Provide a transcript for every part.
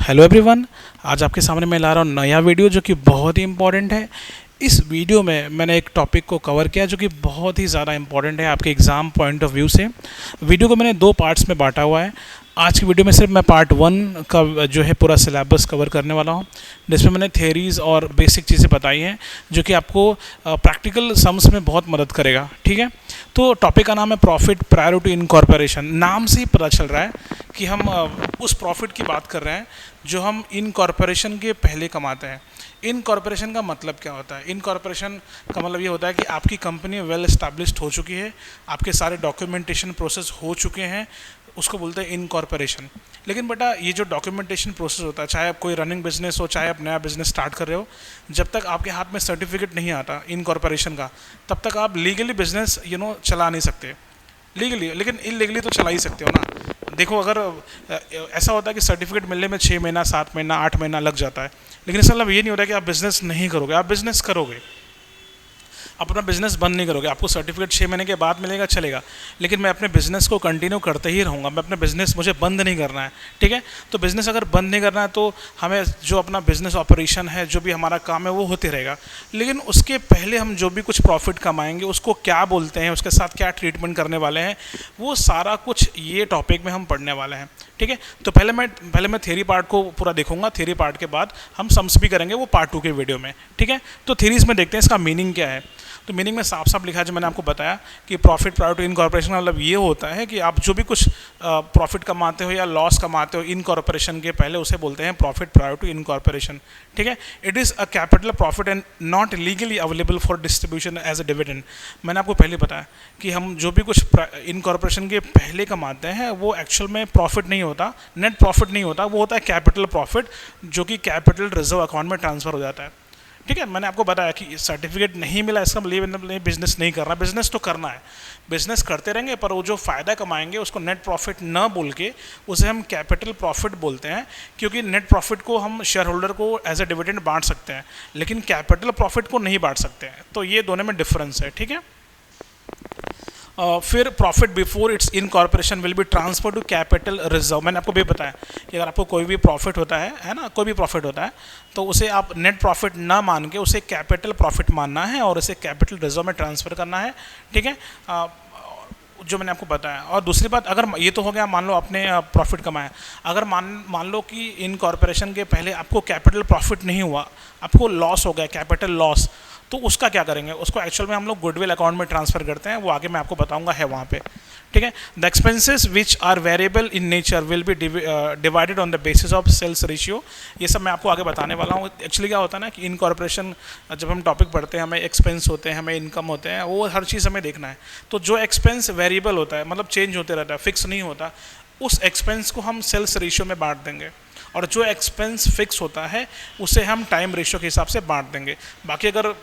Hello everyone. आज आपके सामने मैं ला रहा हूँ नया वीडियो जो कि बहुत ही इम्पॉर्टेंट है। इस वीडियो में मैंने एक टॉपिक को कवर किया जो कि बहुत ही ज़्यादा इम्पॉर्टेंट है आपके एग्ज़ाम पॉइंट ऑफ व्यू से। वीडियो को मैंने दो पार्ट्स में बांटा हुआ है। आज की वीडियो में सिर्फ मैं पार्ट 1 का जो है पूरा सिलेबस कवर करने वाला हूँ, जिसमें मैंने थेरीज़ और बेसिक चीज़ें बताई हैं जो कि आपको प्रैक्टिकल सम्स में बहुत मदद करेगा। ठीक है, तो टॉपिक का नाम है प्रॉफिट प्रायर टू इनकॉर्पोरेशन। नाम से ही पता चल रहा है कि हम उस प्रॉफिट की बात कर रहे हैं जो हम इनकॉर्पोरेशन के पहले कमाते हैं। इनकॉर्पोरेशन का मतलब क्या होता है? इनकॉर्पोरेशन का मतलब ये होता है कि आपकी कंपनी वेल एस्टैब्लिश्ड हो चुकी है, आपके सारे डॉक्यूमेंटेशन प्रोसेस हो चुके हैं, उसको बोलते हैं इनकॉर्पोरेशन। लेकिन बेटा ये जो डॉक्यूमेंटेशन प्रोसेस होता है, चाहे आप कोई रनिंग बिजनेस हो, चाहे आप नया बिजनेस स्टार्ट कर रहे हो, जब तक आपके हाथ में सर्टिफिकेट नहीं आता इनकॉर्पोरेशन का, तब तक आप लीगली बिजनेस चला नहीं सकते लीगली। लेकिन इलीगली तो चला ही सकते हो ना। देखो, अगर ऐसा होता है कि सर्टिफिकेट मिलने में 6 महीना, 7 महीना, 8 महीना लग जाता है, लेकिन इसका मतलब ये नहीं होता कि आप बिजनेस नहीं करोगे। आप बिजनेस करोगे, अपना बिजनेस बंद नहीं करोगे। आपको सर्टिफिकेट 6 महीने के बाद मिलेगा, चलेगा, लेकिन मैं अपने बिजनेस को कंटिन्यू करते ही रहूँगा। मैं अपना बिजनेस, मुझे बंद नहीं करना है। ठीक है, तो बिजनेस अगर बंद नहीं करना है तो हमें जो अपना बिजनेस ऑपरेशन है, जो भी हमारा काम है, वो होते रहेगा। लेकिन उसके पहले हम जो भी कुछ प्रॉफिट कमाएंगे उसको क्या बोलते हैं, उसके साथ क्या ट्रीटमेंट करने वाले हैं, वो सारा कुछ ये टॉपिक में हम पढ़ने वाले हैं। ठीक है, तो पहले मैं थ्योरी पार्ट को पूरा देखूंगा। थ्योरी पार्ट के बाद हम सम्स भी करेंगे, वो पार्ट 2 के वीडियो में। ठीक है, तो थ्योरीज में देखते हैं इसका मीनिंग क्या है। तो मीनिंग में साफ साफ लिखा है, जो मैंने आपको बताया कि प्रॉफिट प्रायर टू इनकॉर्पोरेशन का मतलब ये होता है कि आप जो भी कुछ प्रॉफिट कमाते हो या लॉस कमाते हो इनकॉर्पोरेशन के पहले, उसे बोलते हैं प्रॉफिट प्रायर टू इनकॉर्पोरेशन। ठीक है, it is a capital profit and not legally available for distribution as a dividend. मैंने आपको पहले बताया कि हम जो भी कुछ इनकॉर्पोरेशन के पहले कमाते हैं वो एक्चुअल में प्रॉफिट नहीं होता, नेट प्रॉफिट नहीं होता, वो होता है कैपिटल प्रॉफिट, जो कि कैपिटल रिजर्व अकाउंट में ट्रांसफर हो जाता है। ठीक है, मैंने आपको बताया कि सर्टिफिकेट नहीं मिला इसका मतलब बिजनेस नहीं करना। बिजनेस तो करना है, बिजनेस करते रहेंगे, पर वो जो फ़ायदा कमाएंगे उसको नेट प्रॉफिट न बोल के उसे हम कैपिटल प्रॉफिट बोलते हैं, क्योंकि नेट प्रॉफिट को हम शेयर होल्डर को एज ए डिविडेंड बांट सकते हैं, लेकिन कैपिटल प्रॉफिट को नहीं बांट सकते हैं। तो ये दोनों में डिफरेंस है। ठीक है, फिर profit before its incorporation will be transfer to capital reserve. मैंने आपको भी बताया कि अगर आपको कोई भी प्रॉफिट होता है ना, कोई भी प्रॉफिट होता है, तो उसे आप नेट प्रॉफिट ना मान के उसे कैपिटल प्रॉफिट मानना है और उसे कैपिटल रिजर्व में ट्रांसफ़र करना है। ठीक है, जो मैंने आपको बताया। और दूसरी बात, अगर ये तो हो गया, मान लो आपने प्रॉफिट कमाया, अगर मान लो कि इनकॉर्पोरेशन के पहले आपको कैपिटल प्रॉफिट नहीं हुआ, आपको लॉस हो गया, कैपिटल लॉस, तो उसका क्या करेंगे? उसको एक्चुअल में हम लोग गुडविल अकाउंट में ट्रांसफ़र करते हैं, वो आगे मैं आपको बताऊंगा है वहाँ पे। ठीक है, the expenses which are variable in nature will be divided on the basis of sales ratio. ये सब मैं आपको आगे बताने वाला हूँ। एक्चुअली क्या होता है ना कि इनकॉर्पोरेशन जब हम टॉपिक पढ़ते हैं, हमें एक्सपेंस होते हैं, हमें इनकम होते हैं, वो हर चीज़ हमें देखना है। तो जो एक्सपेंस वेरिएबल होता है, मतलब चेंज होते रहता है, फिक्स नहीं होता, उस एक्सपेंस को हम सेल्स रेशियो में बांट देंगे, और जो एक्सपेंस फिक्स होता है उसे हम टाइम रेशियो के हिसाब से बांट देंगे। बाकी अगर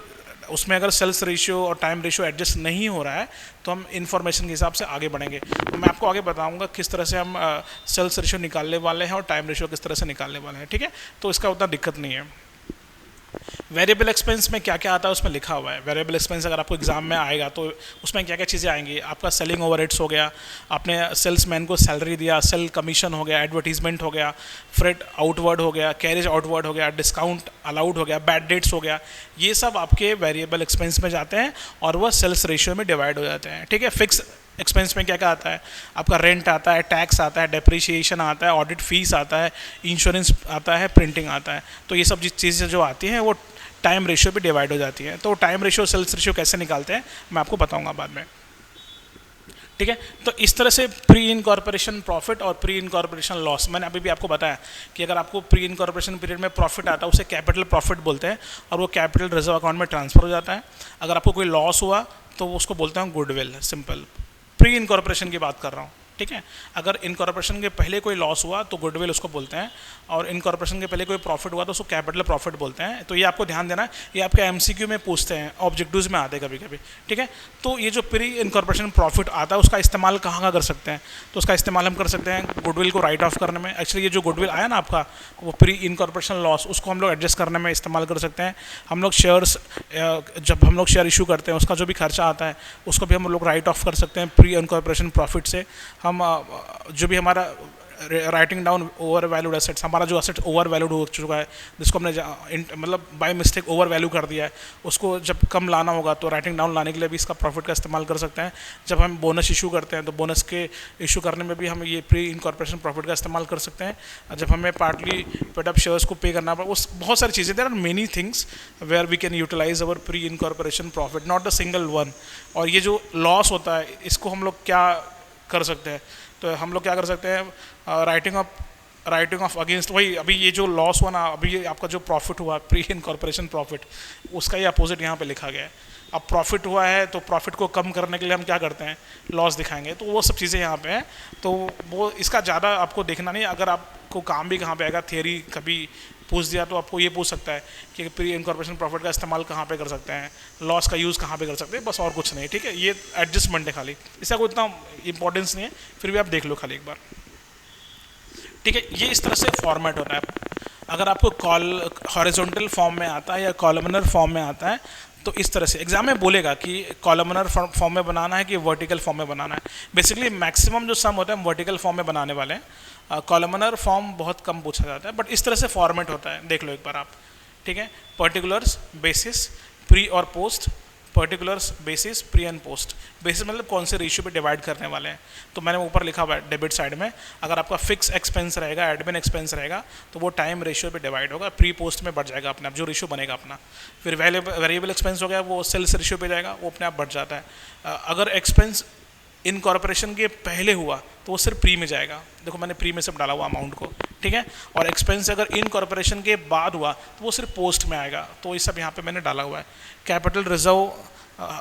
उसमें अगर सेल्स रेशियो और टाइम रेशियो एडजस्ट नहीं हो रहा है तो हम इन्फॉर्मेशन के हिसाब से आगे बढ़ेंगे। तो मैं आपको आगे बताऊंगा किस तरह से हम सेल्स रेशियो निकालने वाले हैं और टाइम रेशियो किस तरह से निकालने वाले हैं। ठीक है, तो इसका उतना दिक्कत नहीं है। वेरिएबल एक्सपेंस में क्या क्या आता है उसमें लिखा हुआ है। वेरिएबल एक्सपेंस अगर आपको एग्जाम में आएगा तो उसमें क्या क्या चीज़ें आएंगी? आपका सेलिंग ओवरहेड्स हो गया, आपने सेल्समैन को सैलरी दिया, सेल कमीशन हो गया, एडवर्टीजमेंट हो गया, फ्रेट आउटवर्ड हो गया, कैरेज आउटवर्ड हो गया, डिस्काउंट अलाउड हो गया, बैड डेट्स हो गया, ये सब आपके वेरिएबल एक्सपेंस में जाते हैं और वह सेल्स रेशियो में डिवाइड हो जाते हैं। ठीक है, फिक्स एक्सपेंस में क्या क्या आता है? आपका रेंट आता है, टैक्स आता है, डेप्रिसिएशन आता है, ऑडिट फीस आता है, इंश्योरेंस आता है, प्रिंटिंग आता है। तो ये सब चीज़ें जो आती हैं वो टाइम रेशियो भी डिवाइड हो जाती है। तो टाइम रेशियो सेल्स रेशियो कैसे निकालते हैं मैं आपको बताऊंगा बाद में। ठीक है, तो इस तरह से प्री इनकॉर्पोरेशन प्रॉफिट और प्री इनकॉर्पोरेशन लॉस, मैंने अभी भी आपको बताया कि अगर आपको प्री इनकॉर्पोरेशन पीरियड में प्रॉफिट आता है उसे कैपिटल प्रॉफिट बोलते हैं और वो कैपिटल रिजर्व अकाउंट में ट्रांसफर हो जाता है। अगर आपको कोई लॉस हुआ तो उसको बोलते हैं गुडविल। सिंपल प्री इनकॉर्पोरेशन की बात कर रहा हूँ। ठीक है, अगर इनकॉर्पोरेशन के पहले कोई लॉस हुआ तो गुडविल उसको बोलते हैं, और इनकॉर्पोरेशन के पहले कोई प्रॉफिट हुआ तो उसको कैपिटल प्रॉफिट बोलते हैं। तो ये आपको ध्यान देना है, ये आपके एमसीक्यू में पूछते हैं, ऑब्जेक्टिव्स में आते हैं कभी कभी। ठीक है, तो ये जो प्री इनकॉर्पोरेशन प्रॉफिट आता है उसका इस्तेमाल कहाँ कहाँ कर सकते हैं? तो उसका इस्तेमाल हम कर सकते हैं गुडविल को राइट ऑफ करने में। एक्चुअली ये जो गुडविल आया ना आपका, वो प्री इनकॉर्पोरेशन लॉस, उसको हम लोग एडजस्ट करने में इस्तेमाल कर सकते हैं। हम लोग शेयर्स, जब हम लोग शेयर इशू करते हैं उसका जो भी खर्चा आता है उसको भी हम लोग राइट ऑफ कर सकते हैं प्री इनकॉर्पोरेशन प्रॉफिट से। हम जो भी हमारा writing down over valued assets, हमारा जो एसेट ओवर वैल्यूड हो चुका है, जिसको हमने मतलब बाय मिस्टेक ओवर वैल्यू कर दिया है, उसको जब कम लाना होगा तो राइटिंग डाउन लाने के लिए भी इसका प्रॉफिट का इस्तेमाल कर सकते हैं। जब हम बोनस इशू करते हैं तो बोनस के इशू करने में भी हम ये प्री इनकॉर्पोरेशन प्रॉफिट का इस्तेमाल कर सकते हैं। जब हमें पार्टली पेड अप शेयर्स को पे करना पड़ा, उस बहुत सारी चीज़ें, there are many things where we can utilize our pre incorporation profit, not the single one. और ये जो लॉस होता है इसको हम लोग क्या कर सकते हैं, तो हम लोग क्या कर सकते हैं, राइटिंग ऑफ अगेंस्ट, वही अभी ये जो लॉस हुआ ना, अभी ये आपका जो प्रॉफिट हुआ प्री इनकॉर्पोरेशन प्रॉफिट, उसका ये अपोजिट यहाँ पे लिखा गया है। अब प्रॉफिट हुआ है तो प्रॉफिट को कम करने के लिए हम क्या करते हैं, लॉस दिखाएंगे, तो वो सब चीज़ें यहाँ पे हैं। तो वो इसका ज़्यादा आपको देखना नहीं, अगर आपको काम भी कहाँ पे आएगा, थियरी कभी पूछ दिया तो आपको ये पूछ सकता है कि प्री इनकॉर्पोरेशन प्रॉफिट का इस्तेमाल कहाँ पे कर सकते हैं, लॉस का यूज़ कहाँ पे कर सकते हैं, बस और कुछ नहीं, ठीक है। ये एडजस्टमेंट है खाली, इसका कोई इतना इंपॉर्टेंस नहीं है, फिर भी आप देख लो खाली एक बार, ठीक है। ये इस तरह से फॉर्मेट होता है। अगर आपको हॉरिजॉन्टल फॉर्म में आता है या कॉलमनर फॉर्म में आता है तो इस तरह से एग्जाम में बोलेगा कि कॉलमनर फॉर्म में बनाना है कि वर्टिकल फॉर्म में बनाना है। बेसिकली मैक्सिमम जो सम होता है हम वर्टिकल फॉर्म में बनाने वाले हैं, कॉलमनर फॉर्म बहुत कम पूछा जाता है, बट इस तरह से फॉर्मेट होता है, देख लो एक बार आप, ठीक है। पर्टिकुलर्स, बेसिस, प्री और post, particulars, basis, pre and post. Basis मतलब कौन से रेशियो पे डिवाइड करने वाले हैं, तो मैंने ऊपर लिखा हुआ है डेबिट साइड में, अगर आपका फिक्स एक्सपेंस रहेगा, एडमिन एक्सपेंस रहेगा, तो वो टाइम रेशियो पे डिवाइड होगा, प्री पोस्ट में बढ़ जाएगा अपने आप, जो रेशियो बनेगा अपना। फिर वेरिएबल एक्सपेंस हो गया, वो सेल्स रेशियो पे जाएगा, वो अपने आप बढ़ जाता है। अगर एक्सपेंस इनकॉर्पोरेशन के पहले हुआ तो वो सिर्फ प्री में जाएगा, देखो मैंने प्री में सब डाला हुआ अमाउंट को, ठीक है। और एक्सपेंस अगर इनकॉर्पोरेशन के बाद हुआ तो वो सिर्फ पोस्ट में आएगा, तो ये सब यहाँ पे मैंने डाला हुआ है। कैपिटल रिजर्व,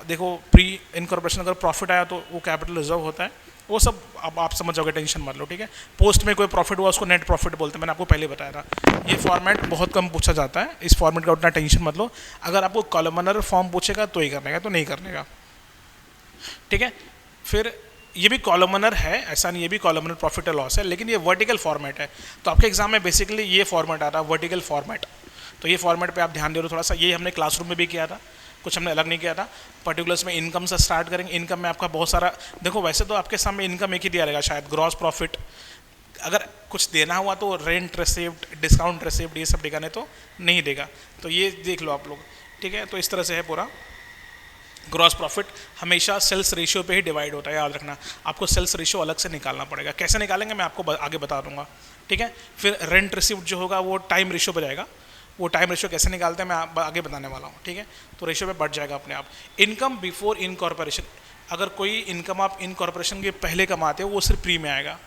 देखो प्री इनकॉर्पोरेशन अगर प्रॉफिट आया तो वो कैपिटल रिजर्व होता है, वो सब अब आप समझ जाओगे, टेंशन मत लो, ठीक है। पोस्ट में कोई प्रॉफिट हुआ उसको नेट प्रॉफिट बोलते हैं, मैंने आपको पहले बताया था। ये फॉर्मेट बहुत कम पूछा जाता है, इस फॉर्मेट का उतना टेंशन मत लो। अगर आपको कॉलमनर फॉर्म पूछेगा तो ही करने का, तो नहीं करने का, ठीक है। फिर ये भी कॉलमनर है, ऐसा नहीं, ये भी कॉलमनर प्रॉफिट और लॉस है, लेकिन ये वर्टिकल फॉर्मेट है। तो आपके एग्जाम में बेसिकली ये फॉर्मेट आता है, वर्टिकल फॉर्मेट। तो ये फॉर्मेट पे आप ध्यान दे रहे हो थोड़ा सा, ये हमने क्लासरूम में भी किया था, कुछ हमने अलग नहीं किया था। पर्टिकुलर्स में इनकम से स्टार्ट करेंगे, इनकम में आपका बहुत सारा, देखो वैसे तो आपके सामने इनकम एक ही दिया रहेगा शायद, ग्रॉस प्रॉफिट, अगर कुछ देना हुआ तो रेंट रिसीव्ड, डिस्काउंट रिसीव्ड, ये सब देगा, नहीं तो नहीं देगा। तो ये देख लो आप लोग, ठीक है। तो इस तरह से है पूरा। ग्रॉस प्रॉफिट हमेशा सेल्स रेशियो पे ही डिवाइड होता है, याद रखना। आपको सेल्स रेशियो अलग से निकालना पड़ेगा, कैसे निकालेंगे मैं आपको आगे बता दूंगा, ठीक है। फिर रेंट रिसीव्ड जो होगा वो टाइम रेशियो पे जाएगा, वो टाइम रेशियो कैसे निकालते हैं मैं आगे बताने वाला हूँ, ठीक है। तो रेशियो पे बढ़ जाएगा अपने आप। इनकम बिफोर इनकॉर्पोरेशन, अगर कोई इनकम आप इनकॉर्पोरेशन के पहले कमाते हो वो सिर्फ प्री में आएगा,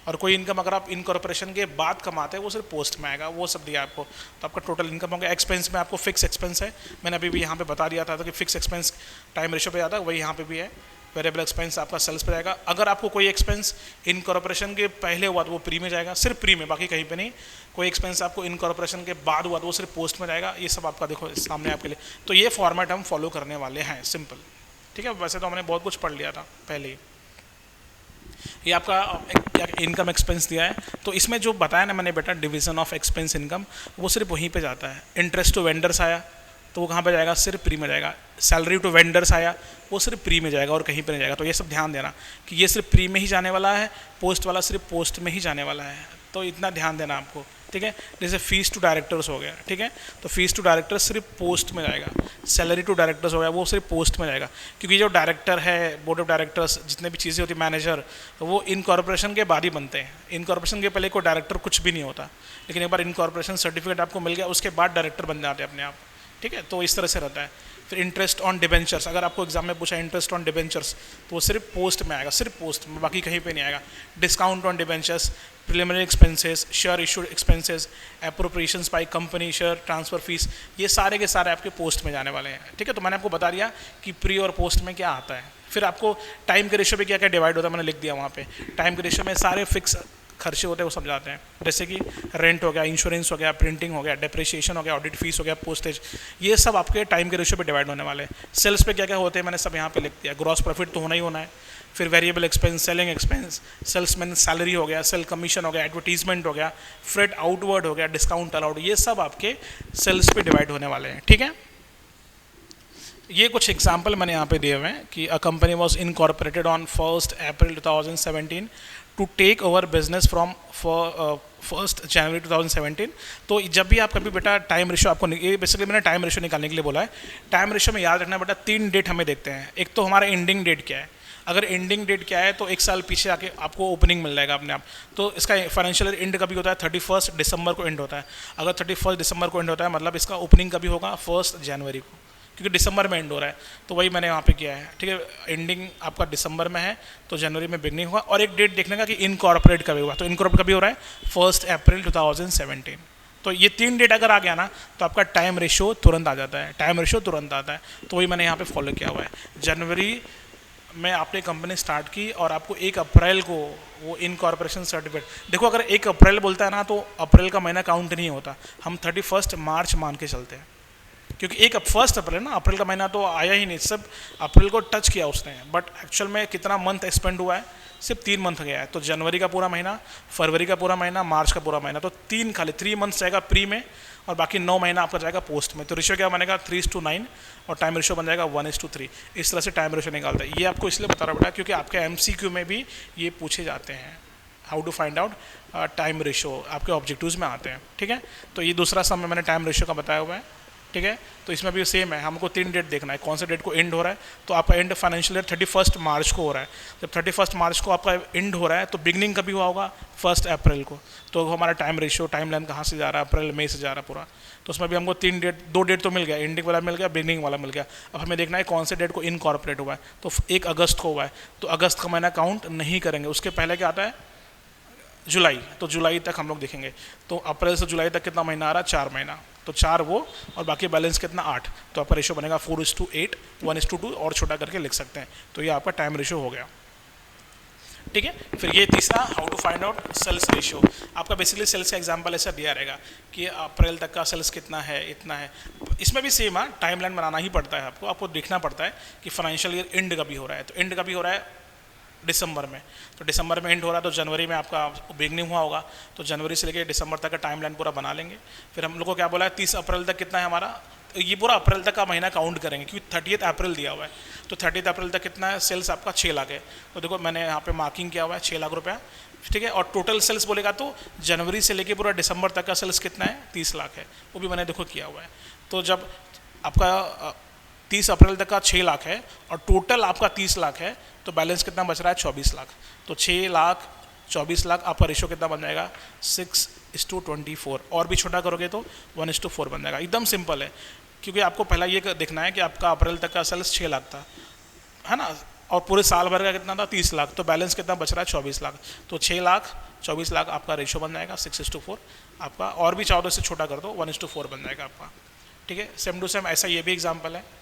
और कोई इनकम अगर आप इनकॉर्पोरेशन के बाद कमाते हैं वो सिर्फ पोस्ट में आएगा, वो सब दिया आपको। तो आपका टोटल इनकम हो गया। एक्सपेंस में आपको फिक्स एक्सपेंस है, मैंने अभी भी यहाँ पे बता दिया था कि फिक्स एक्सपेंस टाइम रेशियो पे आता है, वही यहाँ पे भी है। वेरिएबल एक्सपेंस आपका सेल्स पे जाएगा। अगर आपको कोई एक्सपेंस इनकॉर्पोरेशन के पहले हुआ तो वो प्री में जाएगा, सिर्फ प्री में, बाकी कहीं पे नहीं। कोई एक्सपेंस आपको इनकॉर्पोरेशन के बाद हुआ तो वो सिर्फ पोस्ट में जाएगा। ये सब आपका देखो सामने आपके लिए। तो ये फॉर्मेट हम फॉलो करने वाले हैं, सिंपल, ठीक है। वैसे तो हमने बहुत कुछ पढ़ लिया था पहले ही। ये आपका इनकम एक्सपेंस दिया है, तो इसमें जो बताया ना मैंने बेटा, डिवीजन ऑफ एक्सपेंस इनकम, वो सिर्फ वहीं पे जाता है। इंटरेस्ट टू वेंडर्स आया तो वो कहाँ पे जाएगा, सिर्फ प्री में जाएगा। सैलरी टू वेंडर्स आया वो सिर्फ प्री में जाएगा और कहीं पे नहीं जाएगा। तो ये सब ध्यान देना कि ये सिर्फ प्री में ही जाने वाला है, पोस्ट वाला सिर्फ पोस्ट में ही जाने वाला है, तो इतना ध्यान देना आपको, ठीक है। जैसे फीस टू डायरेक्टर्स हो गया, ठीक है, तो फीस टू डायरेक्टर्स सिर्फ पोस्ट में जाएगा। सैलरी टू डायरेक्टर्स हो गया, वो सिर्फ पोस्ट में जाएगा, क्योंकि जो डायरेक्टर है, बोर्ड ऑफ डायरेक्टर्स, जितने भी चीज़ें होती है, मैनेजर, वो इनकॉर्पोरेशन के बाद ही बनते हैं। इनकॉर्पोरेशन के पहले कोई डायरेक्टर कुछ भी नहीं होता, लेकिन एक बार इनकॉर्पोरेशन सर्टिफिकेट आपको मिल गया उसके बाद डायरेक्टर बन जाते हैं अपने आप, ठीक है। तो इस तरह से रहता है। फिर इंटरेस्ट ऑन डिबेंचर्स, अगर आपको एग्जाम में पूछा इंटरेस्ट ऑन डिबेंचर्स तो वो सिर्फ पोस्ट में आएगा, सिर्फ पोस्ट में, बाकी कहीं पे नहीं आएगा। Discount on debentures, preliminary expenses, share issued expenses, appropriations by company, share transfer fees, ये सारे के सारे आपके पोस्ट में जाने वाले हैं, ठीक है। तो मैंने आपको बता दिया कि प्री और पोस्ट में क्या आता है। फिर आपको टाइम के रेशियो पे क्या क्या डिवाइड होता है मैंने लिख दिया वहाँ पे। टाइम के रेशियो में सारे फिक्स खर्चे होते हैं वो समझाते हैं, जैसे कि रेंट हो गया, इंश्योरेंस हो गया, प्रिंटिंग हो गया, डेप्रिसिएशन हो गया, ऑडिट फीस हो गया, पोस्टेज, ये सब आपके टाइम के रेशियो पे डिवाइड होने वाले हैं। सेल्स पे क्या क्या होते हैं मैंने सब यहाँ पे लिख दिया। ग्रॉस प्रॉफिट तो होना ही होना है। फिर variable expense, selling expense, salesman salary हो गया, सेल कमीशन हो गया, एडवर्टीजमेंट हो गया, फ्रेट आउटवर्ड हो गया, डिस्काउंट अलाउड, ये सब आपके सेल्स पे डिवाइड होने वाले हैं, ठीक है। ये कुछ एग्जाम्पल मैंने यहाँ पे दिए हुए हैं कि a company was incorporated on 1 April 2017 to take over business from 1 January 2017। तो जब भी आप कभी बेटा टाइम रेशो आपको ये बेसिकली मैंने टाइम रेशो निकालने के लिए बोला है। टाइम रेशो में याद रखना बेटा 3 डेट हमें देखते हैं। एक तो हमारा एंडिंग डेट क्या है, अगर एंडिंग डेट क्या है तो 1 साल पीछे आके आपको ओपनिंग मिल जाएगा अपने आप। तो इसका फाइनेंशियल एंड कभी होता है 31 दिसंबर को एंड होता है। अगर 31 दिसंबर को एंड होता है मतलब इसका ओपनिंग कभी होगा 1 जनवरी को, क्योंकि दिसंबर में एंड हो रहा है। तो वही मैंने यहाँ पे किया है, ठीक है। एंडिंग आपका दिसंबर में है तो जनवरी में बिगनिंग होगा। और एक डेट देखने का कि इनकॉर्पोरेट कभी होगा, तो इनकॉर्पोरेट कभी हो रहा है 1 अप्रैल 2017। तो ये 3 डेट अगर आ गया ना तो आपका टाइम रेशो तुरंत आ जाता है, टाइम रेशो तुरंत आता है। तो वही मैंने यहाँ पे फॉलो किया हुआ है। जनवरी में आपने कंपनी स्टार्ट की और आपको 1 अप्रैल को वो इनकॉर्पोरेशन सर्टिफिकेट, देखो अगर 1 अप्रैल बोलता है ना तो अप्रैल का महीना काउंट नहीं होता, हम 31 मार्च मान के चलते हैं, क्योंकि 1 अप्रैल ना, अप्रैल का महीना तो आया ही नहीं, सब अप्रैल को टच किया उसने, बट एक्चुअल में कितना मंथ एक्सपेंड हुआ है, सिर्फ 3 मंथ गया है। तो जनवरी का पूरा महीना, फरवरी का पूरा महीना, मार्च का पूरा महीना, तो 3 मंथ्स जाएगा प्री में और बाकी 9 महीना आपका जाएगा पोस्ट में। तो रेशो क्या बनेगा 3:9 और टाइम रेशो बन जाएगा 1:3। इस तरह से टाइम रेशो निकालता है। ये आपको इसलिए बता रहा बेटा क्योंकि आपके MCQ में भी ये पूछे जाते हैं, how to find out time ratio, आपके ऑब्जेक्टिव्स में आते हैं, ठीक है। तो ये दूसरा सम मैंने टाइम रेशो का बताया हुआ है, ठीक है। तो इसमें भी सेम है, हमको 3 डेट देखना है, कौन से डेट को एंड हो रहा है। तो आपका एंड फाइनेंशियल ईयर 31 मार्च को हो रहा है। जब 31 मार्च को आपका एंड हो रहा है तो बिगनिंग कभी हुआ होगा 1 अप्रैल को। तो हमारा टाइम रेशियो, टाइम लाइन कहाँ से जा रहा है, अप्रैल मई से जा रहा है पूरा। तो उसमें भी हमको 2 डेट तो मिल गया, एंडिंग वाला मिल गया, बिगनिंग वाला मिल गया। अब हमें देखना है कौन से डेट को इनकॉर्पोरेट हुआ है। तो 1 अगस्त को हुआ है, तो अगस्त का महीना काउंट नहीं करेंगे, उसके पहले क्या आता है जुलाई। तो जुलाई तक हम लोग देखेंगे। तो अप्रैल से जुलाई तक कितना महीना आ रहा है, 4 महीना, तो 4 वो और बाकी बैलेंस कितना 8। तो आपका रेशो बनेगा 4:8, 1:2 और छोटा करके लिख सकते हैं। तो ये आपका टाइम रेशो हो गया, ठीक है। फिर ये तीसरा, how to find out sales ratio. आपका बेसिकली सेल्स का एग्जांपल ऐसा दिया रहेगा कि अप्रैल तक का सेल्स कितना है, इतना है। इसमें भी सेम है, टाइम लाइन बनाना ही पड़ता है आपको देखना पड़ता है कि फाइनेंशियल ईयर एंड कभी हो रहा है। तो एंड कभी हो रहा है दिसंबर में, तो दिसंबर में एंड हो रहा है तो जनवरी में आपका बिगनिंग हुआ होगा। तो जनवरी से लेकर दिसंबर तक का टाइम लाइन पूरा बना लेंगे। फिर हम लोग को क्या बोला है 30 अप्रैल तक कितना है हमारा, तो ये पूरा अप्रैल तक का महीना काउंट करेंगे क्योंकि 30 अप्रैल दिया हुआ है। तो 30 अप्रैल तक कितना है सेल्स आपका 6 लाख है। तो देखो मैंने यहाँ पे मार्किंग किया हुआ है 6 लाख रुपया, ठीक है। और टोटल सेल्स बोलेगा तो जनवरी से लेकर पूरा दिसंबर तक का सेल्स कितना है 30 लाख है, वो भी मैंने देखो किया हुआ है। तो जब आपका 30 अप्रैल तक का 6 लाख है और टोटल आपका 30 लाख है, तो बैलेंस कितना बच रहा है 24 लाख। तो 6 लाख 24 लाख आपका रेशो कितना बन जाएगा 6:24। और भी छोटा करोगे तो 1:4 बन जाएगा। एकदम सिंपल है, क्योंकि आपको पहला ये देखना है कि आपका अप्रैल तक का सेल्स 6 लाख था, है ना, और पूरे साल भर का कितना था 30 लाख। तो बैलेंस कितना बच रहा है 24 लाख। तो 6 लाख 24 लाख आपका रेशो बन जाएगा 6:4 आपका। और भी चाहो तो इससे छोटा कर दो 1:4 बन जाएगा आपका, ठीक है। सेम टू सेम ऐसा ये भी एग्जाम्पल है।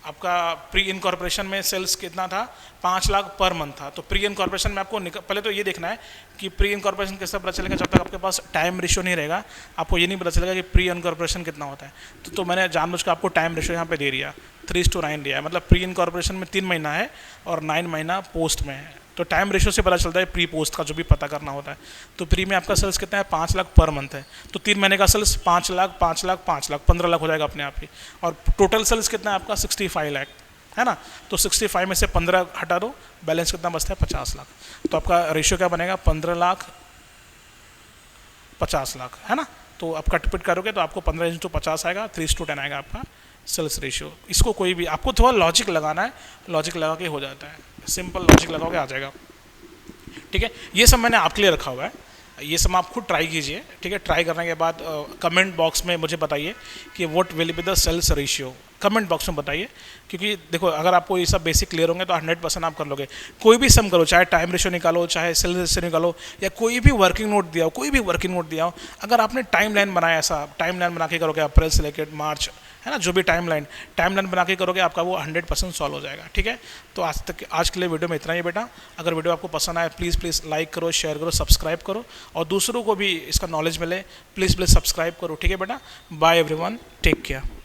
आपका प्री इनकॉर्पोरेशन में सेल्स कितना था 5 लाख पर मंथ था। तो प्री इनकॉर्पोरेशन में आपको पहले तो ये देखना है कि प्री इनकॉर्पोरेशन कैसे पता चलेगा, जब तक आपके पास टाइम रेशियो नहीं रहेगा आपको ये नहीं पता चलेगा कि प्री इनकॉर्पोरेशन कितना होता है। तो मैंने जानबूझकर आपको टाइम रेशियो यहाँ पे दे दिया 3:9 दिया है, मतलब प्री इनकॉर्पोरेशन में 3 महीना है और 9 महीना पोस्ट में है। तो टाइम रेशियो से पता चलता है प्री पोस्ट का जो भी पता करना होता है। तो प्री में आपका सेल्स कितना है 5 लाख पर मंथ है, तो 3 महीने का सेल्स 5 लाख 5 लाख 5 लाख 15 लाख हो जाएगा अपने आप ही। और टोटल सेल्स कितना है आपका 65 लाख है ना। तो 65 में से 15 हटा दो, बैलेंस कितना बचता है 50 लाख। तो आपका रेशियो क्या बनेगा 15 लाख 50 लाख, है ना। तो आप कटपिट करोगे तो आपको 15:50 आएगा, 3:10 आएगा आपका सेल्स रेशियो। इसको कोई भी आपको थोड़ा लॉजिक लगाना है, लॉजिक लगा के हो जाता है, सिंपल लॉजिक लगाओगे आ जाएगा, ठीक है। ये सब मैंने आपके लिए रखा हुआ है, ये सब आप खुद ट्राई कीजिए, ठीक है। ट्राई करने के बाद कमेंट बॉक्स में मुझे बताइए कि what will be the sales ratio, comment box में बताइए। क्योंकि देखो अगर आपको ये सब बेसिक क्लियर होंगे तो 100% आप कर लोगे। कोई भी सम करो, चाहे टाइम रेशियो निकालो, चाहे सेल्स रेशियो निकालो, या कोई भी वर्किंग नोट दिया हो, कोई भी वर्किंग नोट दिया हो, अगर आपने टाइम लाइन बनाया, ऐसा टाइम लाइन बना के करोगे अप्रैल से लेकर मार्च, है ना, जो भी टाइम लाइन बना के करोगे आपका वो 100% सॉल्व हो जाएगा, ठीक है। तो आज के लिए वीडियो में इतना ही बेटा। अगर वीडियो आपको पसंद आए प्लीज़ लाइक करो, शेयर करो, सब्सक्राइब करो, और दूसरों को भी इसका नॉलेज मिले प्लीज़ सब्सक्राइब करो, ठीक है बेटा। Bye everyone, take care.